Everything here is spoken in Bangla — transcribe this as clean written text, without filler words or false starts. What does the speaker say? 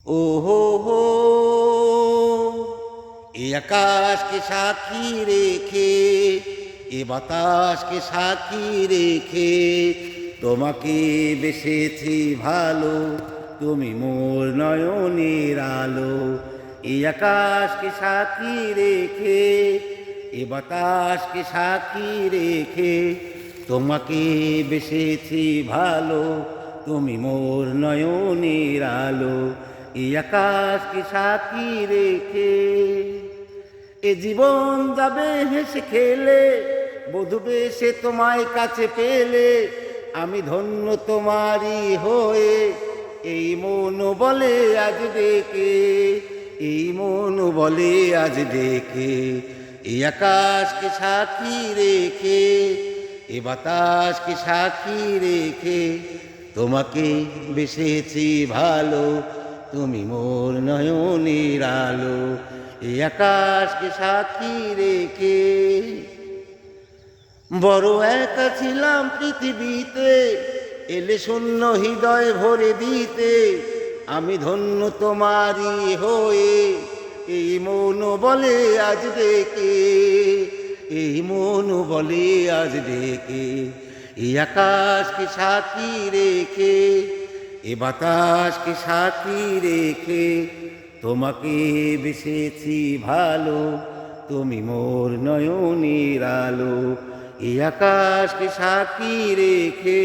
ओ हो ए आकाश के साक्षी रेखे ए বাতাস के সাক্ষী রেখে তোমাকে বেসেছি ভালো তুমি মোর নয়নের আলো এই আকাশকে সাক্ষী রেখে এ বাতাসকে সাক্ষী রেখে তোমাকে বেসেছি ভালো তুমি মোর নয়নের আলো এই আকাশকে সাক্ষী রেখে এ জীবন যাবে হেসে খেলে বধুবে সে তোমায় কাছে পেলে আমি ধন্য তোমারই হয়ে এই মন বলে আজ ডেকে এই মন বলে আজ ডেকে এই আকাশকে সাক্ষী রেখে এ বাতাসকে সাক্ষী রেখে তোমাকে বেসেছি ভালো তুমি মোর নয়নের আলো এই আকাশকে সাক্ষী রেখে বড় একা ছিলাম পৃথিবীতে এলে শূন্য হৃদয় ভরে দিতে আমি ধন্য তোমারই হয়ে এই মন বলে আজ ডেকে এই মন বলে আজ ডেকে এই আকাশকে সাক্ষী রেখে এ বাতাসকে সাক্ষী রেখে তোমাকে বেসেছি ভালো তুমি মোর নয়নের আলো এই আকাশকে সাক্ষী রেখে।